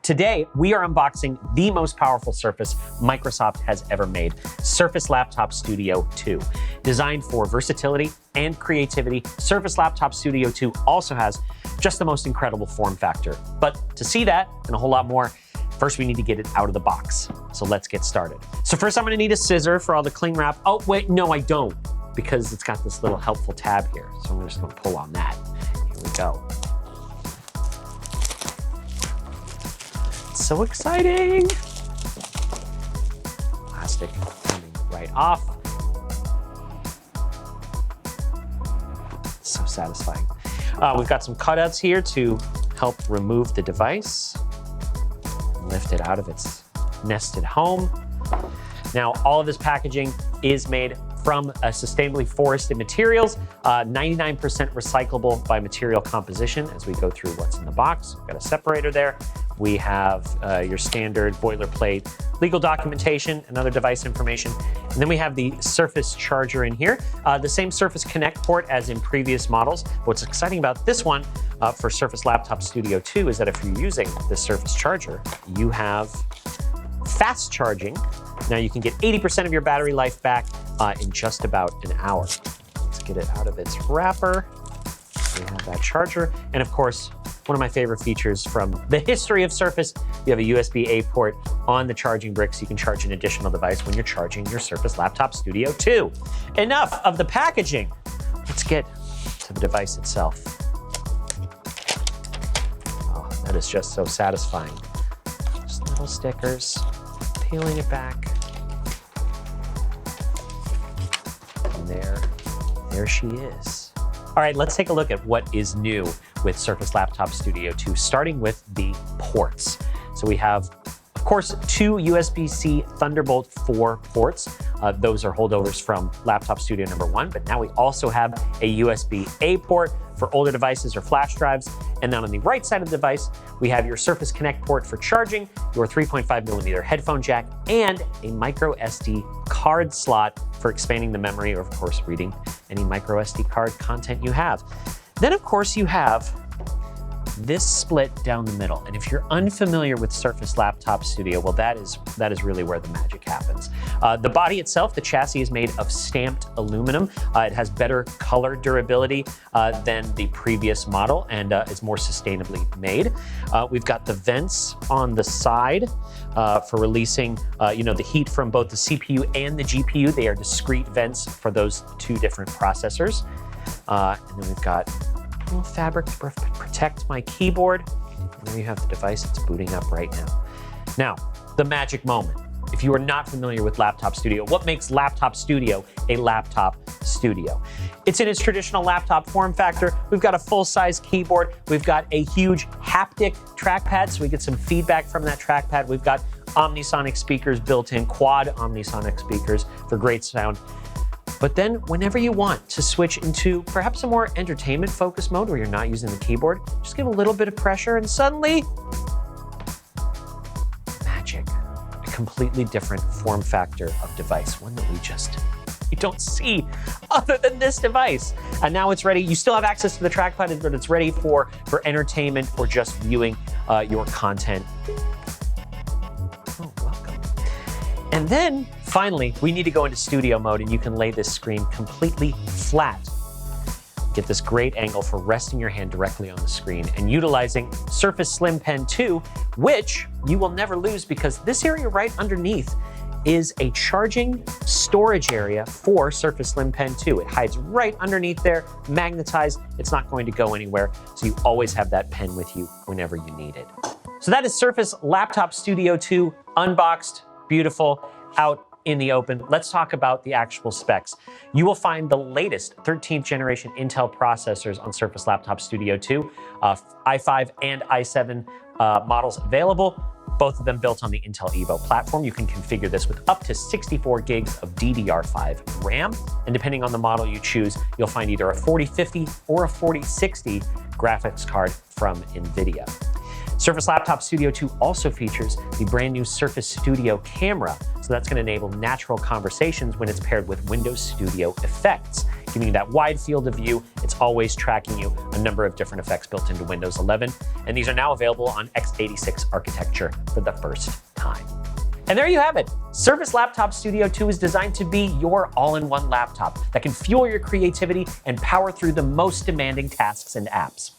Today, we are unboxing the most powerful Surface Microsoft has ever made, Surface Laptop Studio 2. Designed for versatility and creativity, Surface Laptop Studio 2 also has just the most incredible form factor. But to see that and a whole lot more, first we need to get it out of the box. So let's get started. So first I'm gonna need a scissor for all the cling wrap. Oh, wait, no, I don't, because it's got this little helpful tab here. So I'm just gonna pull on that. Here we go. So exciting! Plastic coming right off. So satisfying. We've got some cutouts here to help remove the device, lift it out of its nested home. Now, all of this packaging is made from sustainably forested materials, 99% recyclable by material composition as we go through what's in the box. We've got a separator there. We have your standard boilerplate legal documentation and other device information. And then we have the Surface charger in here, the same Surface Connect port as in previous models. What's exciting about this one for Surface Laptop Studio 2 is that if you're using the Surface charger, you have fast charging. Now you can get 80% of your battery life back in just about an hour. Let's get it out of its wrapper. We have that charger. And of course, one of my favorite features from the history of Surface, you have a USB-A port on the charging brick so you can charge an additional device when you're charging your Surface Laptop Studio 2. Enough of the packaging. Let's get to the device itself. Oh, that is just so satisfying. Just little stickers, peeling it back. And there she is. All right, let's take a look at what is new with Surface Laptop Studio 2, starting with the ports. So we have, of course, two USB-C Thunderbolt 4 ports. Those are holdovers from Laptop Studio number 1, but now we also have a USB-A port for older devices or flash drives. And then on the right side of the device, we have your Surface Connect port for charging, your 3.5mm headphone jack, and a micro SD card slot for expanding the memory or, of course, reading any micro SD card content you have. Then, of course, you have this split down the middle. And if you're unfamiliar with Surface Laptop Studio, well, that is really where the magic happens. The body itself, the chassis is made of stamped aluminum. It has better color durability than the previous model and is more sustainably made. We've got the vents on the side for releasing the heat from both the CPU and the GPU. They are discrete vents for those two different processors. And then we've got a little fabric to protect my keyboard. And there you have the device. It's booting up right now. Now, the magic moment. If you are not familiar with Laptop Studio, what makes Laptop Studio a laptop studio? It's in its traditional laptop form factor. We've got a full-size keyboard. We've got a huge haptic trackpad, so we get some feedback from that trackpad. We've got Omnisonic speakers built in, quad Omnisonic speakers for great sound. But then whenever you want to switch into perhaps a more entertainment-focused mode where you're not using the keyboard, just give a little bit of pressure and suddenly, magic. A completely different form factor of device, one that we don't see other than this device. And now it's ready. You still have access to the trackpad, but it's ready for entertainment or just viewing your content. Oh, welcome. And then finally, we need to go into studio mode and you can lay this screen completely flat. Get this great angle for resting your hand directly on the screen and utilizing Surface Slim Pen 2, which you will never lose because this area right underneath is a charging storage area for Surface Slim Pen 2. It hides right underneath there, magnetized. It's not going to go anywhere, so you always have that pen with you whenever you need it. So that is Surface Laptop Studio 2 unboxed, beautiful, out in the open. Let's talk about the actual specs. You will find the latest 13th generation Intel processors on Surface Laptop Studio 2, i5 and i7 models available, both of them built on the Intel Evo platform. You can configure this with up to 64 gigs of DDR5 RAM, and depending on the model you choose, you'll find either a 4050 or a 4060 graphics card from NVIDIA. Surface Laptop Studio 2 also features the brand new Surface Studio camera. So that's going to enable natural conversations when it's paired with Windows Studio effects. giving you that wide field of view. It's always tracking you, a number of different effects built into Windows 11. And these are now available on x86 architecture for the first time. And there you have it. Surface Laptop Studio 2 is designed to be your all-in-one laptop that can fuel your creativity and power through the most demanding tasks and apps.